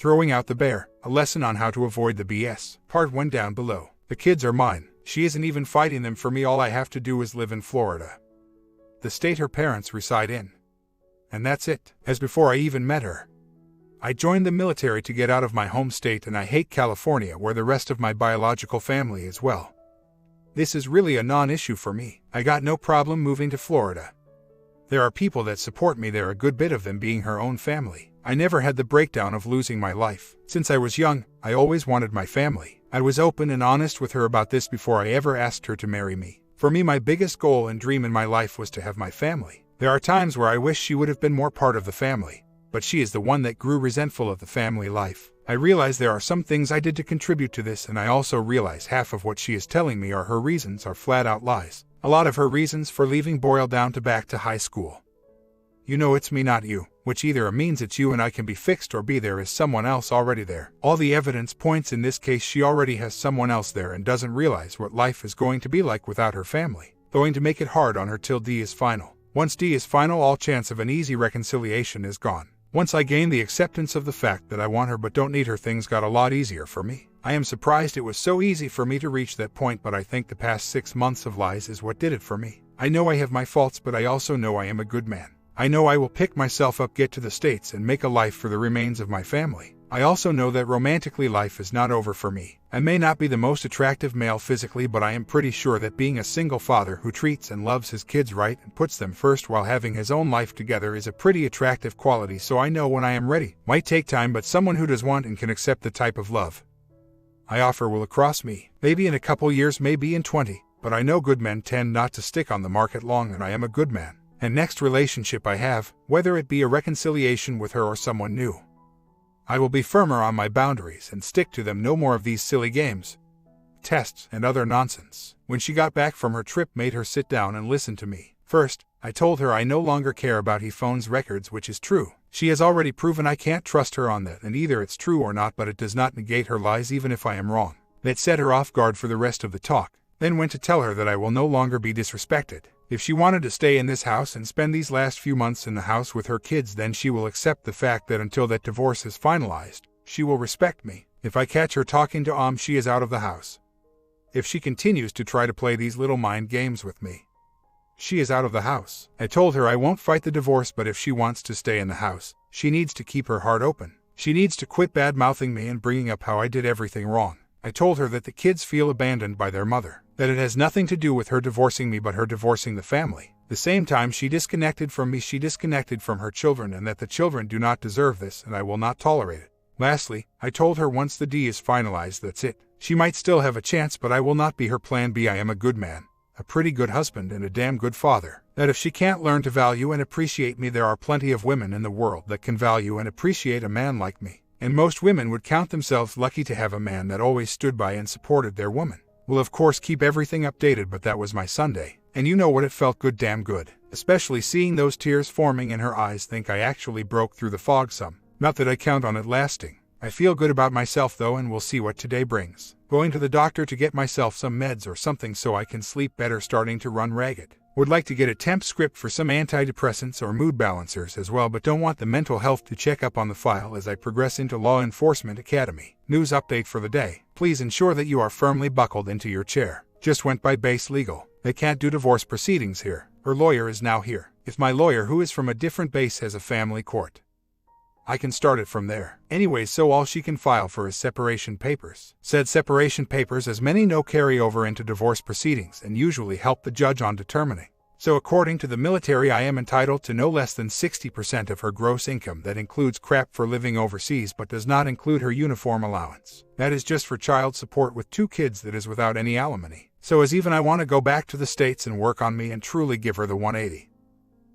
Throwing out the bear, a lesson on how to avoid the BS. Part 1 down below. The kids are mine. She isn't even fighting them for me. All I have to do is live in Florida, the state her parents reside in. And that's it. As before I even met her, I joined the military to get out of my home state, and I hate California, where the rest of my biological family is. Well, this is really a non-issue for me. I got no problem moving to Florida. There are people that support me there, a good bit of them being her own family. I never had the breakdown of losing my life. Since I was young, I always wanted my family. I was open and honest with her about this before I ever asked her to marry me. For me, my biggest goal and dream in my life was to have my family. There are times where I wish she would have been more part of the family, but she is the one that grew resentful of the family life. I realize there are some things I did to contribute to this, and I also realize half of what she is telling me are her reasons are flat out lies. A lot of her reasons for leaving boil down to back to high school. You know it's me, not you, which either means it's you and I can be fixed, or B, there is someone else already there. All the evidence points in this case she already has someone else there and doesn't realize what life is going to be like without her family. Going to make it hard on her till D is final. Once D is final, all chance of an easy reconciliation is gone. Once I gain the acceptance of the fact that I want her but don't need her, things got a lot easier for me. I am surprised it was so easy for me to reach that point, but I think the past 6 months of lies is what did it for me. I know I have my faults, but I also know I am a good man. I know I will pick myself up, get to the States, and make a life for the remains of my family. I also know that romantically life is not over for me. I may not be the most attractive male physically, but I am pretty sure that being a single father who treats and loves his kids right and puts them first while having his own life together is a pretty attractive quality, so I know when I am ready. Might take time, but someone who does want and can accept the type of love I offer will across me. Maybe in a couple years, maybe in 20, but I know good men tend not to stick on the market long, and I am a good man. And next relationship I have, whether it be a reconciliation with her or someone new, I will be firmer on my boundaries and stick to them. No more of these silly games, tests, and other nonsense. When she got back from her trip, made her sit down and listen to me. First, I told her I no longer care about he phone's records, which is true. She has already proven I can't trust her on that, and either it's true or not, but it does not negate her lies even if I am wrong. That set her off guard for the rest of the talk. Then went to tell her that I will no longer be disrespected. If she wanted to stay in this house and spend these last few months in the house with her kids, then she will accept the fact that until that divorce is finalized, she will respect me. If I catch her talking to she is out of the house. If she continues to try to play these little mind games with me, she is out of the house. I told her I won't fight the divorce, but if she wants to stay in the house, she needs to keep her heart open. She needs to quit bad-mouthing me and bringing up how I did everything wrong. I told her that the kids feel abandoned by their mother, that it has nothing to do with her divorcing me but her divorcing the family. The same time she disconnected from me, she disconnected from her children, and that the children do not deserve this and I will not tolerate it. Lastly, I told her once the D is finalized, that's it. She might still have a chance, but I will not be her plan B. I am a good man, a pretty good husband, and a damn good father. That if she can't learn to value and appreciate me, there are plenty of women in the world that can value and appreciate a man like me. And most women would count themselves lucky to have a man that always stood by and supported their woman. Will of course keep everything updated, but that was my Sunday. And you know what, it felt good, damn good. Especially seeing those tears forming in her eyes. Think I actually broke through the fog some. Not that I count on it lasting. I feel good about myself though, and we'll see what today brings. Going to the doctor to get myself some meds or something so I can sleep better, starting to run ragged. Would like to get a temp script for some antidepressants or mood balancers as well, but don't want the mental health to check up on the file as I progress into Law Enforcement Academy. News update for the day. Please ensure that you are firmly buckled into your chair. Just went by base legal. They can't do divorce proceedings here. Her lawyer is now here. If my lawyer, who is from a different base, has a family court, I can start it from there. Anyways, so all she can file for is separation papers. Said separation papers, as many know, carry over into divorce proceedings and usually help the judge on determining. So according to the military, I am entitled to no less than 60% of her gross income. That includes crap for living overseas but does not include her uniform allowance. That is just for child support with 2 kids, that is without any alimony. So as even I want to go back to the States and work on me and truly give her the 180.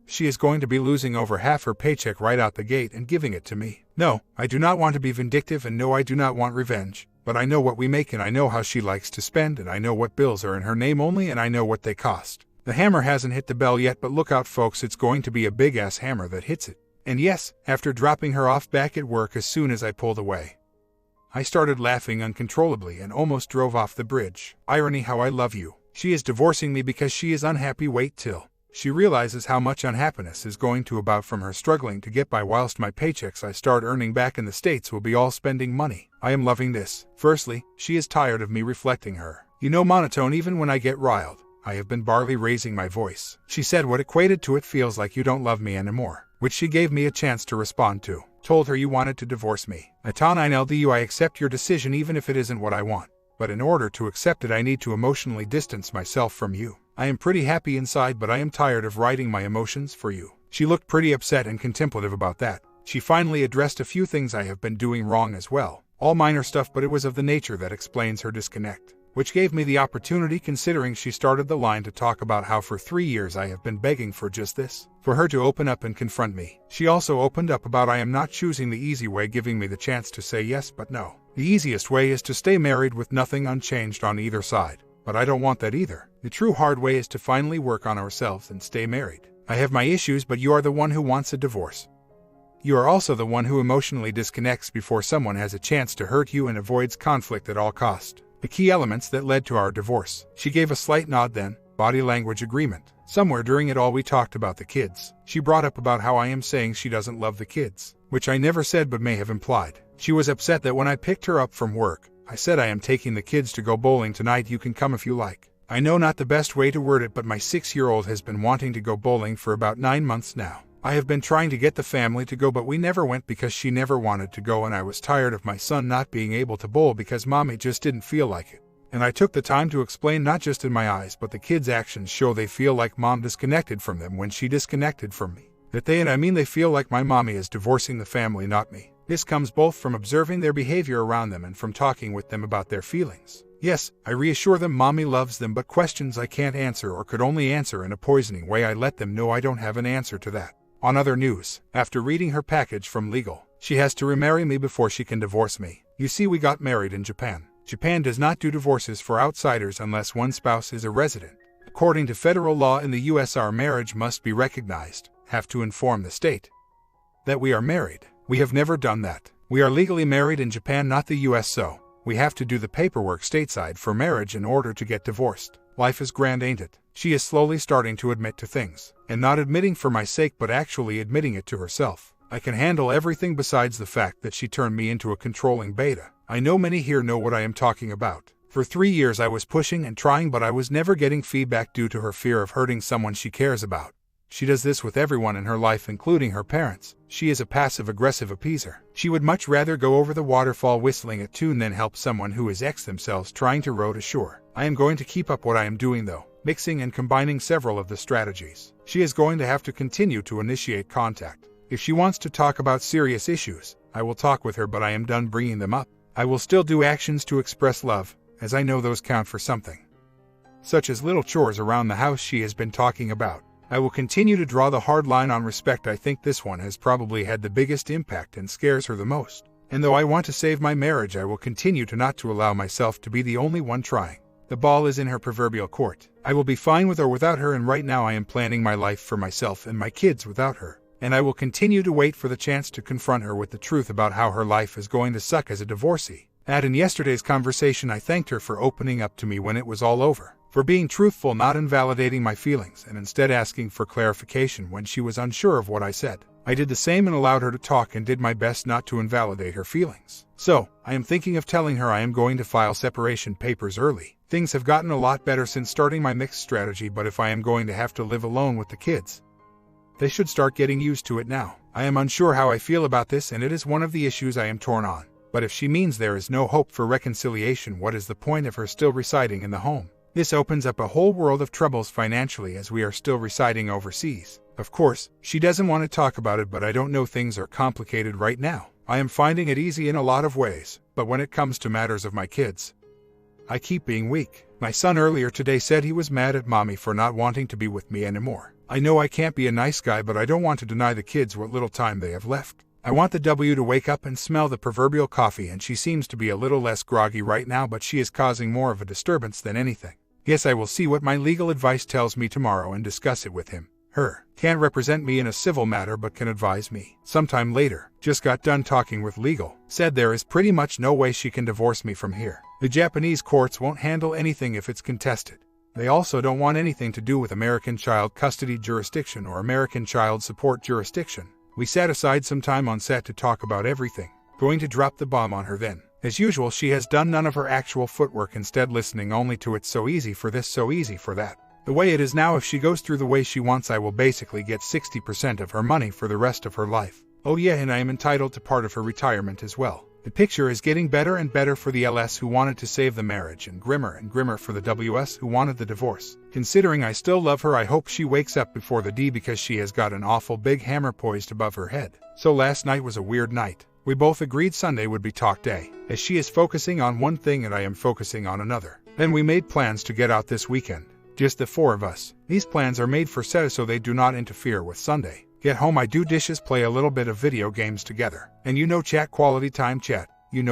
She is going to be losing over half her paycheck right out the gate and giving it to me. No, I do not want to be vindictive, and no, I do not want revenge. But I know what we make, and I know how she likes to spend, and I know what bills are in her name only, and I know what they cost. The hammer hasn't hit the bell yet, but look out folks, it's going to be a big-ass hammer that hits it. And yes, after dropping her off back at work, as soon as I pulled away, I started laughing uncontrollably and almost drove off the bridge. Irony how I love you. She is divorcing me because she is unhappy. Wait till She realizes how much unhappiness is going to about from her struggling to get by whilst my paychecks I start earning back in the States will be all spending money. I am loving this. Firstly, she is tired of me reflecting her. Monotone even when I get riled. I have been barely raising my voice. She said what equated to it feels like you don't love me anymore, which she gave me a chance to respond to. Told her you wanted to divorce me. I accept your decision even if it isn't what I want. But in order to accept it I need to emotionally distance myself from you. I am pretty happy inside but I am tired of writing my emotions for you. She looked pretty upset and contemplative about that. She finally addressed a few things I have been doing wrong as well. All minor stuff but it was of the nature that explains her disconnect. Which gave me the opportunity considering she started the line to talk about how for 3 years I have been begging for just this. For her to open up and confront me. She also opened up about I am not choosing the easy way, giving me the chance to say yes but no. The easiest way is to stay married with nothing unchanged on either side. But I don't want that either. The true hard way is to finally work on ourselves and stay married. I have my issues but you are the one who wants a divorce. You are also the one who emotionally disconnects before someone has a chance to hurt you and avoids conflict at all cost. The key elements that led to our divorce. She gave a slight nod then. Body language agreement. Somewhere during it all we talked about the kids. She brought up about how I am saying she doesn't love the kids, which I never said but may have implied. She was upset that when I picked her up from work, I said I am taking the kids to go bowling tonight, you can come if you like. I know not the best way to word it but my 6-year-old has been wanting to go bowling for about 9 months now. I have been trying to get the family to go but we never went because she never wanted to go and I was tired of my son not being able to bowl because mommy just didn't feel like it. And I took the time to explain not just in my eyes but the kids' actions show they feel like mom disconnected from them when she disconnected from me. That they feel like my mommy is divorcing the family, not me. This comes both from observing their behavior around them and from talking with them about their feelings. Yes, I reassure them mommy loves them but questions I can't answer or could only answer in a poisoning way I let them know I don't have an answer to that. On other news, after reading her package from legal, she has to remarry me before she can divorce me. You see we got married in Japan. Japan does not do divorces for outsiders unless one spouse is a resident. According to federal law in the US our marriage must be recognized, have to inform the state that we are married. We have never done that. We are legally married in Japan, not the US, so we have to do the paperwork stateside for marriage in order to get divorced. Life is grand, ain't it? She is slowly starting to admit to things, and not admitting for my sake but actually admitting it to herself. I can handle everything besides the fact that she turned me into a controlling beta. I know many here know what I am talking about. For 3 years I was pushing and trying but I was never getting feedback due to her fear of hurting someone she cares about. She does this with everyone in her life including her parents. She is a passive-aggressive appeaser. She would much rather go over the waterfall whistling a tune than help someone who is themselves trying to row to shore. I am going to keep up what I am doing though, mixing and combining several of the strategies. She is going to have to continue to initiate contact. If she wants to talk about serious issues, I will talk with her but I am done bringing them up. I will still do actions to express love, as I know those count for something. Such as little chores around the house she has been talking about. I will continue to draw the hard line on respect. I think this one has probably had the biggest impact and scares her the most. And though I want to save my marriage I will continue to not to allow myself to be the only one trying. The ball is in her proverbial court. I will be fine with or without her and right now I am planning my life for myself and my kids without her. And I will continue to wait for the chance to confront her with the truth about how her life is going to suck as a divorcee. In yesterday's conversation I thanked her for opening up to me when it was all over. For being truthful, not invalidating my feelings and instead asking for clarification when she was unsure of what I said. I did the same and allowed her to talk and did my best not to invalidate her feelings. So, I am thinking of telling her I am going to file separation papers early. Things have gotten a lot better since starting my mixed strategy, but if I am going to have to live alone with the kids, they should start getting used to it now. I am unsure how I feel about this and it is one of the issues I am torn on. But if she means there is no hope for reconciliation, what is the point of her still residing in the home? This opens up a whole world of troubles financially as we are still residing overseas. Of course, she doesn't want to talk about it, but I don't know, things are complicated right now. I am finding it easy in a lot of ways, but when it comes to matters of my kids, I keep being weak. My son earlier today said he was mad at mommy for not wanting to be with me anymore. I know I can't be a nice guy, but I don't want to deny the kids what little time they have left. I want the W to wake up and smell the proverbial coffee, and she seems to be a little less groggy right now, but she is causing more of a disturbance than anything. Yes, I will see what my legal advice tells me tomorrow and discuss it with him. Her can't represent me in a civil matter but can advise me sometime later. Just got done talking with legal. Said there is pretty much no way she can divorce me from here. The Japanese courts won't handle anything if it's contested. They also don't want anything to do with American Child Custody Jurisdiction or American Child Support Jurisdiction. We sat aside some time on set to talk about everything. Going to drop the bomb on her then. As usual, she has done none of her actual footwork, instead listening only to "it's so easy for this, so easy for that." The way it is now, if she goes through the way she wants, I will basically get 60% of her money for the rest of her life. Oh yeah, and I am entitled to part of her retirement as well. The picture is getting better and better for the LS who wanted to save the marriage, and grimmer for the WS who wanted the divorce. Considering I still love her, I hope she wakes up before the D, because she has got an awful big hammer poised above her head. So last night was a weird night. We both agreed Sunday would be talk day, as she is focusing on one thing and I am focusing on another. Then we made plans to get out this weekend. Just the four of us. These plans are made for Saturday so they do not interfere with Sunday. Get home, I do dishes, play a little bit of video games together. And chat, quality time chat.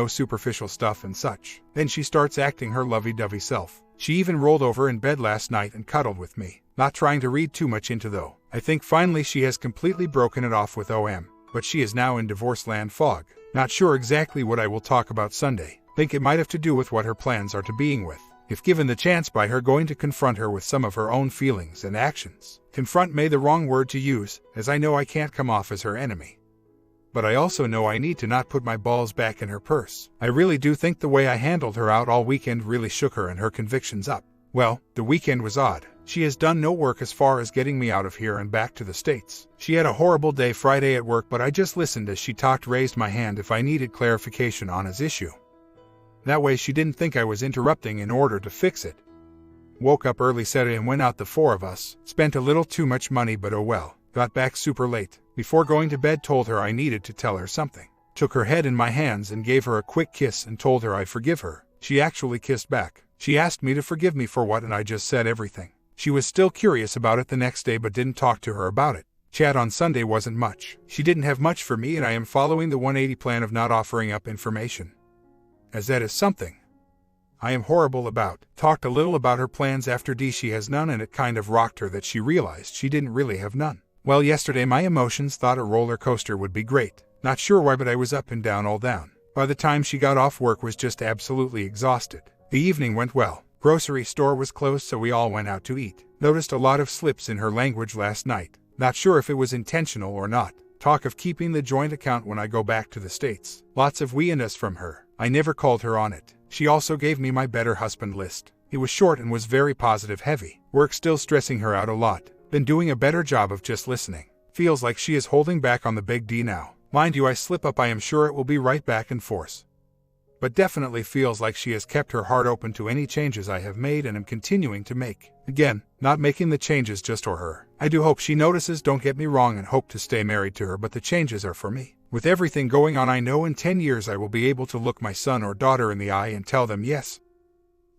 Superficial stuff and such. Then she starts acting her lovey-dovey self. She even rolled over in bed last night and cuddled with me. Not trying to read too much into though. I think finally she has completely broken it off with OM. But she is now in divorce land fog. Not sure exactly what I will talk about Sunday. Think it might have to do with what her plans are to being with. If given the chance by her, going to confront her with some of her own feelings and actions. Confront may the wrong word to use, as I know I can't come off as her enemy. But I also know I need to not put my balls back in her purse. I really do think the way I handled her out all weekend really shook her and her convictions up. Well, the weekend was odd. She has done no work as far as getting me out of here and back to the States. She had a horrible day Friday at work, but I just listened as she talked, raised my hand if I needed clarification on his issue. That way she didn't think I was interrupting in order to fix it. Woke up early Saturday and went out, the four of us. Spent a little too much money, but oh well. Got back super late. Before going to bed, told her I needed to tell her something. Took her head in my hands and gave her a quick kiss and told her I forgive her. She actually kissed back. She asked me to forgive me for what, and I just said everything. She was still curious about it the next day but didn't talk to her about it. Chat on Sunday wasn't much. She didn't have much for me, and I am following the 180 plan of not offering up information, as that is something I am horrible about. Talked a little about her plans after D. She has none, and it kind of rocked her that she realized she didn't really have none. Well, yesterday my emotions thought a roller coaster would be great. Not sure why, but I was up and down, all down. By the time she got off work, was just absolutely exhausted. The evening went well. Grocery store was closed, so we all went out to eat. Noticed a lot of slips in her language last night. Not sure if it was intentional or not. Talk of keeping the joint account when I go back to the States. Lots of we and us from her. I never called her on it. She also gave me my better husband list. It was short and was very positive heavy. Work still stressing her out a lot. Been doing a better job of just listening. Feels like she is holding back on the big D now. Mind you, I slip up, I am sure it will be right back in force. But definitely feels like she has kept her heart open to any changes I have made and am continuing to make. Again, not making the changes just for her. I do hope she notices, don't get me wrong, and hope to stay married to her, but the changes are for me. With everything going on, I know in 10 years I will be able to look my son or daughter in the eye and tell them, yes,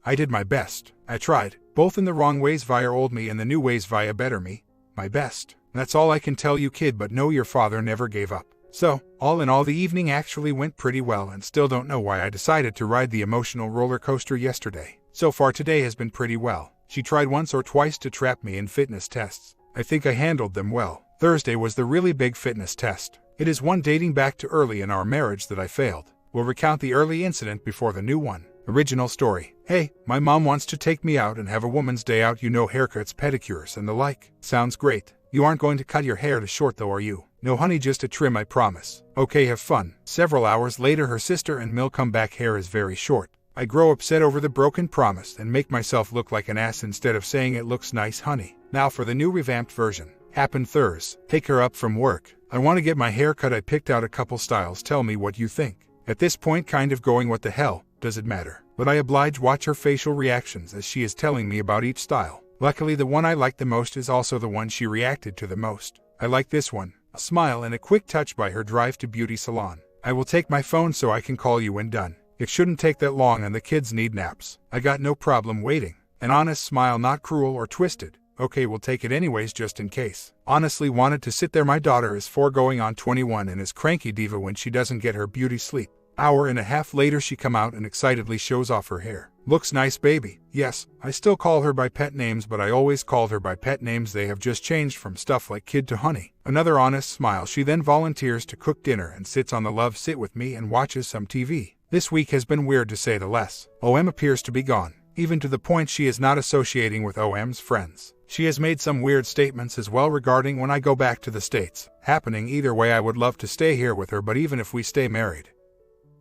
I did my best. I tried, both in the wrong ways via old me and the new ways via better me. My best. That's all I can tell you, kid, but know your father never gave up. So, all in all, the evening actually went pretty well, and still don't know why I decided to ride the emotional roller coaster yesterday. So far today has been pretty well. She tried once or twice to trap me in fitness tests. I think I handled them well. Thursday was the really big fitness test. It is one dating back to early in our marriage that I failed. We'll recount the early incident before the new one. Original story. Hey, my mom wants to take me out and have a woman's day out, haircuts, pedicures, and the like. Sounds great. You aren't going to cut your hair to short though, are you? No honey, just a trim, I promise. Okay, have fun. Several hours later, her sister and Mill come back. Hair is very short. I grow upset over the broken promise and make myself look like an ass instead of saying it looks nice, honey. Now for the new revamped version. Happened Thursday. Take her up from work. I want to get my hair cut. I picked out a couple styles. Tell me what you think. At this point, kind of going, what the hell does it matter? But I oblige, watch her facial reactions as she is telling me about each style. Luckily, the one I like the most is also the one she reacted to the most. I like this one. A smile and a quick touch by her drive to beauty salon. I will take my phone so I can call you when done. It shouldn't take that long and the kids need naps. I got no problem waiting. An honest smile, not cruel or twisted. Okay, we'll take it anyways just in case. Honestly wanted to sit there. My daughter is 4 going on 21 and is cranky diva when she doesn't get her beauty sleep. Hour and a half later she come out and excitedly shows off her hair. Looks nice, baby. Yes, I still call her by pet names, but I always called her by pet names. They have just changed from stuff like kid to honey. Another honest smile. She then volunteers to cook dinner and sits on the love sit with me and watches some TV. This week has been weird to say the less. OM appears to be gone. even to the point she is not associating with OM's friends. She has made some weird statements as well regarding when I go back to the States. Happening either way, I would love to stay here with her, but even if we stay married,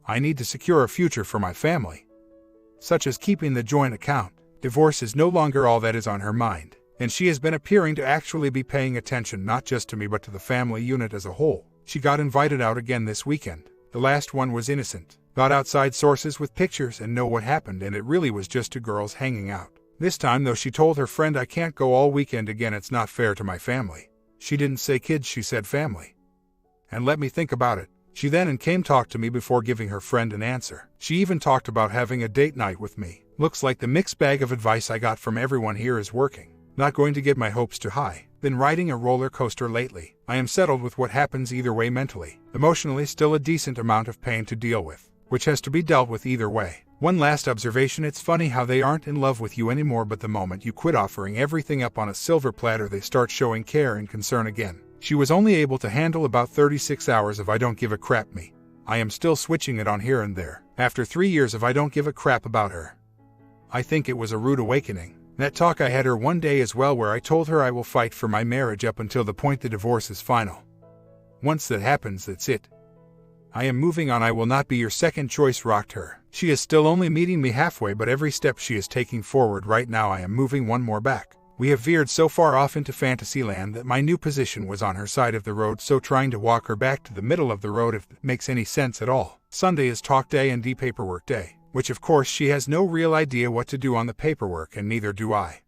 I need to secure a future for my family, such as keeping the joint account. Divorce is no longer all that is on her mind, and she has been appearing to actually be paying attention not just to me but to the family unit as a whole. She got invited out again this weekend. The last one was innocent. Got outside sources with pictures and know what happened, and it really was just two girls hanging out. This time though, she told her friend, I can't go all weekend again, it's not fair to my family. She didn't say kids, she said family. And let me think about it. She then came talk to me before giving her friend an answer. She even talked about having a date night with me. Looks like the mixed bag of advice I got from everyone here is working. Not going to get my hopes too high. Been riding a roller coaster lately. I am settled with what happens either way mentally. Emotionally, still a decent amount of pain to deal with, which has to be dealt with either way. One last observation, it's funny how they aren't in love with you anymore, but the moment you quit offering everything up on a silver platter, they start showing care and concern again. She was only able to handle about 36 hours of I don't give a crap me. I am still switching it on here and there. After 3 years of I don't give a crap about her, I think it was a rude awakening. That talk I had her one day as well, where I told her I will fight for my marriage up until the point the divorce is final. Once that happens, that's it. I am moving on, I will not be your second choice, rocked her. She is still only meeting me halfway, but every step she is taking forward right now, I am moving one more back. We have veered so far off into fantasy land that my new position was on her side of the road, so trying to walk her back to the middle of the road, if it makes any sense at all. Sunday is talk day and paperwork day, which of course she has no real idea what to do on the paperwork, and neither do I.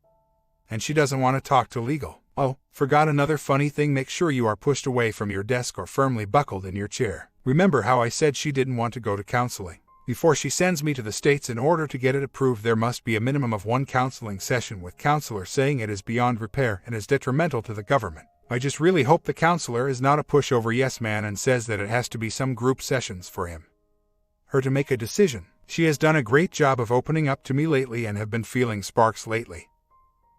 And she doesn't want to talk to legal. Oh, forgot another funny thing, make sure you are pushed away from your desk or firmly buckled in your chair. Remember how I said she didn't want to go to counseling? Before she sends me to the States, in order to get it approved, there must be a minimum of 1 counseling session with counselor saying it is beyond repair and is detrimental to the government. I just really hope the counselor is not a pushover yes man and says that it has to be some group sessions for her to make a decision. She has done a great job of opening up to me lately and have been feeling sparks lately.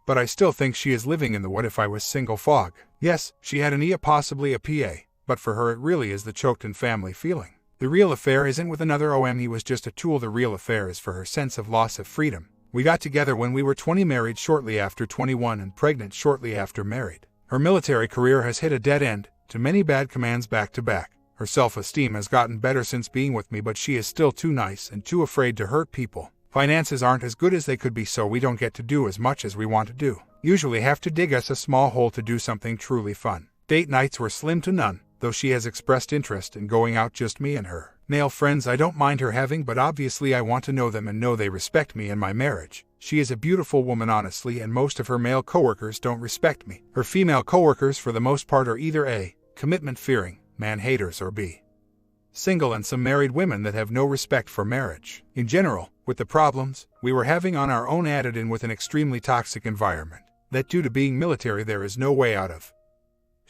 But I still think she is living in the what if I was single fog. Yes, she had an EA, possibly a PA, but for her it really is the choked in family feeling. The real affair isn't with another OM, he was just a tool. The real affair is for her sense of loss of freedom. We got together when we were 20, married shortly after 21, and pregnant shortly after married. Her military career has hit a dead end, too many bad commands back to back. Her self-esteem has gotten better since being with me, but she is still too nice and too afraid to hurt people. Finances aren't as good as they could be, so we don't get to do as much as we want to do. Usually have to dig us a small hole to do something truly fun. Date nights were slim to none, though she has expressed interest in going out, just me and her. Male friends I don't mind her having, but obviously I want to know them and know they respect me and my marriage. She is a beautiful woman honestly, and most of her male coworkers don't respect me. Her female coworkers for the most part are either A, commitment fearing, man haters, or B, single and some married women that have no respect for marriage. In general, with the problems we were having on our own, added in with an extremely toxic environment that due to being military there is no way out of.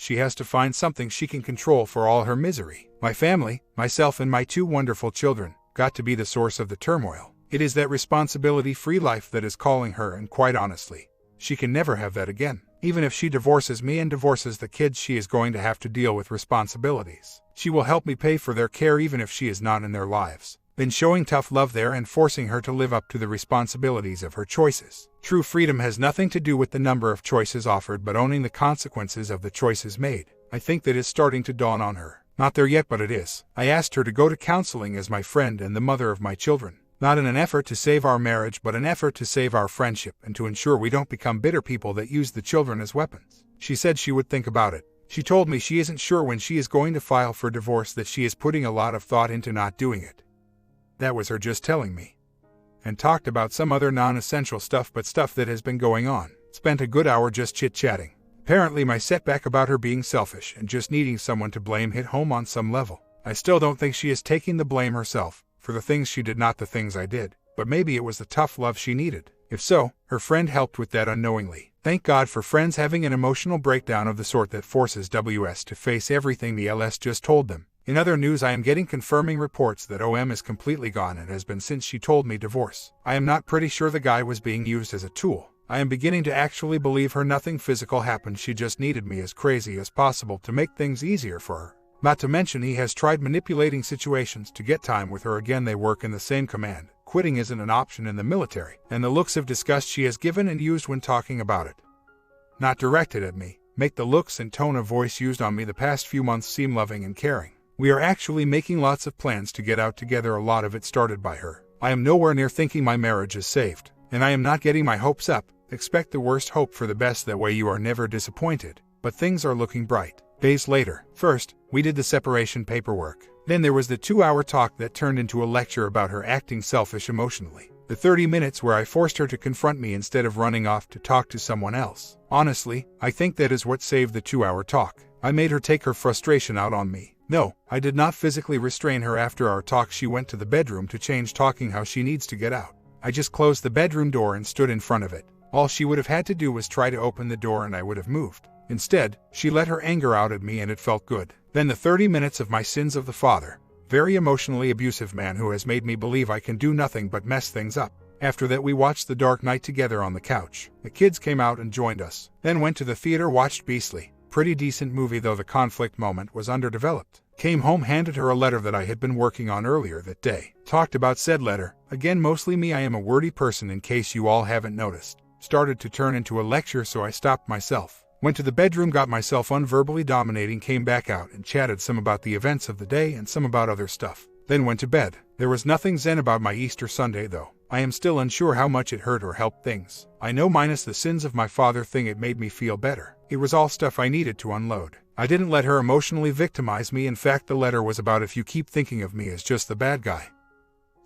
She has to find something she can control for all her misery. My family, myself and my 2 wonderful children, got to be the source of the turmoil. It is that responsibility-free life that is calling her, and quite honestly, she can never have that again. Even if she divorces me and divorces the kids, she is going to have to deal with responsibilities. She will help me pay for their care even if she is not in their lives. Been showing tough love there and forcing her to live up to the responsibilities of her choices. True freedom has nothing to do with the number of choices offered, but owning the consequences of the choices made. I think that is starting to dawn on her. Not there yet, but it is. I asked her to go to counseling as my friend and the mother of my children. Not in an effort to save our marriage, but an effort to save our friendship and to ensure we don't become bitter people that use the children as weapons. She said she would think about it. She told me she isn't sure when she is going to file for divorce, that she is putting a lot of thought into not doing it. That was her just telling me. And talked about some other non-essential stuff, but stuff that has been going on. Spent a good hour just chit-chatting. Apparently my setback about her being selfish and just needing someone to blame hit home on some level. I still don't think she is taking the blame herself for the things she did, not the things I did. But maybe it was the tough love she needed. If so, her friend helped with that unknowingly. Thank God for friends having an emotional breakdown of the sort that forces WS to face everything the LS just told them. In other news, I am getting confirming reports that OM is completely gone and has been since she told me divorce. I am not pretty sure the guy was being used as a tool. I am beginning to actually believe her. Nothing physical happened, she just needed me as crazy as possible to make things easier for her. Not to mention he has tried manipulating situations to get time with her again. They work in the same command. quitting isn't an option in the military, and the looks of disgust she has given and used when talking about it. Not directed at me, make the looks and tone of voice used on me the past few months seem loving and caring. We are actually making lots of plans to get out together, a lot of it started by her. I am nowhere near thinking my marriage is saved, and I am not getting my hopes up. Expect the worst, hope for the best, that way you are never disappointed. But things are looking bright. Days later, first, we did the separation paperwork. Then there was the 2-hour talk that turned into a lecture about her acting selfish emotionally. The 30 minutes where I forced her to confront me instead of running off to talk to someone else. Honestly, I think that is what saved the 2-hour talk. I made her take her frustration out on me. No, I did not physically restrain her. After our talk, she went to the bedroom to change, talking how she needs to get out. I just closed the bedroom door and stood in front of it. All she would have had to do was try to open the door and I would have moved. Instead, she let her anger out at me and it felt good. Then the 30 minutes of my sins of the father, very emotionally abusive man who has made me believe I can do nothing but mess things up. After that, we watched The Dark Knight together on the couch. The kids came out and joined us. Then went to the theater, watched Beastly. Pretty decent movie, though the conflict moment was underdeveloped. Came home, handed her a letter that I had been working on earlier that day. Talked about said letter. Again, mostly me. I am a wordy person, in case you all haven't noticed. Started to turn into a lecture, so I stopped myself. Went to the bedroom, got myself unverbally dominating, came back out and chatted some about the events of the day and some about other stuff. Then went to bed. There was nothing zen about my Easter Sunday, though. I am still unsure how much it hurt or helped things. I know minus the sins of my father thing, it made me feel better. It was all stuff I needed to unload. I didn't let her emotionally victimize me. In fact, the letter was about, if you keep thinking of me as just the bad guy,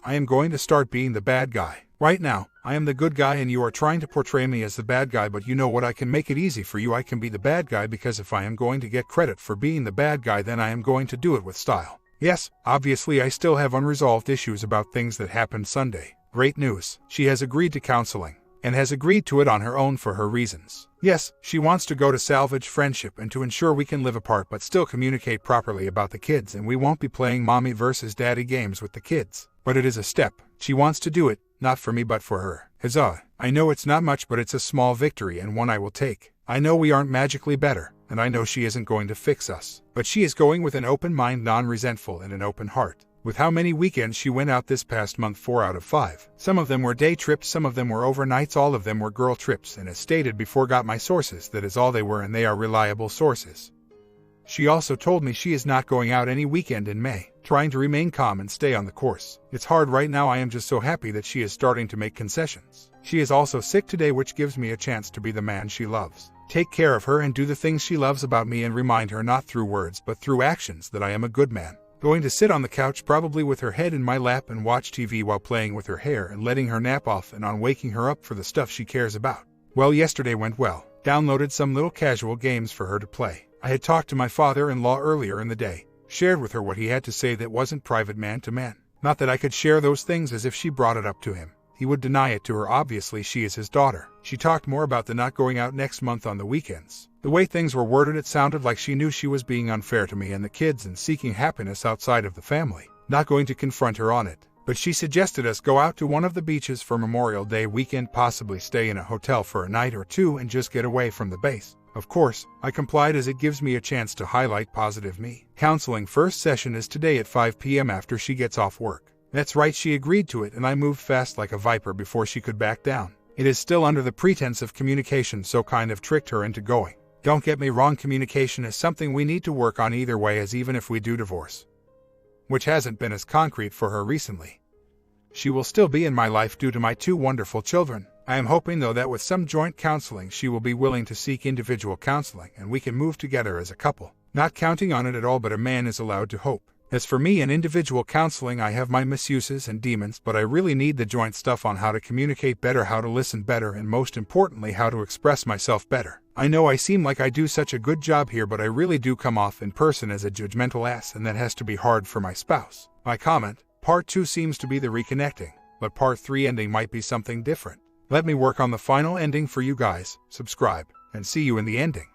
I am going to start being the bad guy. Right now, I am the good guy and you are trying to portray me as the bad guy, but you know what? I can make it easy for you. I can be the bad guy, because if I am going to get credit for being the bad guy, then I am going to do it with style. Yes, obviously I still have unresolved issues about things that happened Sunday. Great news. She has agreed to counseling, and has agreed to it on her own for her reasons. Yes, she wants to go to salvage friendship and to ensure we can live apart but still communicate properly about the kids, and we won't be playing mommy versus daddy games with the kids. But it is a step. She wants to do it, not for me but for her. Huzzah. I know it's not much, but it's a small victory and one I will take. I know we aren't magically better, and I know she isn't going to fix us. But she is going with an open mind, non-resentful, and an open heart. With how many weekends she went out this past month, 4 out of 5. Some of them were day trips, some of them were overnights, all of them were girl trips, and as stated before, got my sources, that is all they were, and they are reliable sources. She also told me she is not going out any weekend in May, trying to remain calm and stay on the course. It's hard right now. I am just so happy that she is starting to make concessions. She is also sick today, which gives me a chance to be the man she loves. Take care of her and do the things she loves about me, and remind her, not through words but through actions, that I am a good man. Going to sit on the couch, probably with her head in my lap, and watch TV while playing with her hair and letting her nap off and on, waking her up for the stuff she cares about. Well, yesterday went well. Downloaded some little casual games for her to play. I had talked to my father-in-law earlier in the day. Shared with her what he had to say that wasn't private, man to man. Not that I could share those things, as if she brought it up to him. He would deny it to her. Obviously, she is his daughter. She talked more about the not going out next month on the weekends. The way things were worded, it sounded like she knew she was being unfair to me and the kids and seeking happiness outside of the family. Not going to confront her on it, but she suggested us go out to one of the beaches for Memorial Day weekend, possibly stay in a hotel for a night or two and just get away from the base. Of course, I complied, as it gives me a chance to highlight positive me. Counseling first session is today at 5 p.m. after she gets off work. That's right, she agreed to it, and I moved fast like a viper before she could back down. It is still under the pretense of communication, so kind of tricked her into going. Don't get me wrong, communication is something we need to work on either way, as even if we do divorce, which hasn't been as concrete for her recently, she will still be in my life due to my 2 wonderful children. I am hoping, though, that with some joint counseling she will be willing to seek individual counseling and we can move together as a couple. Not counting on it at all, but a man is allowed to hope. As for me and individual counseling, I have my misuses and demons, but I really need the joint stuff on how to communicate better, how to listen better, and most importantly, how to express myself better. I know I seem like I do such a good job here, but I really do come off in person as a judgmental ass, and that has to be hard for my spouse. My comment: Part 2 seems to be the reconnecting, but Part 3 ending might be something different. Let me work on the final ending for you guys. Subscribe, and see you in the ending.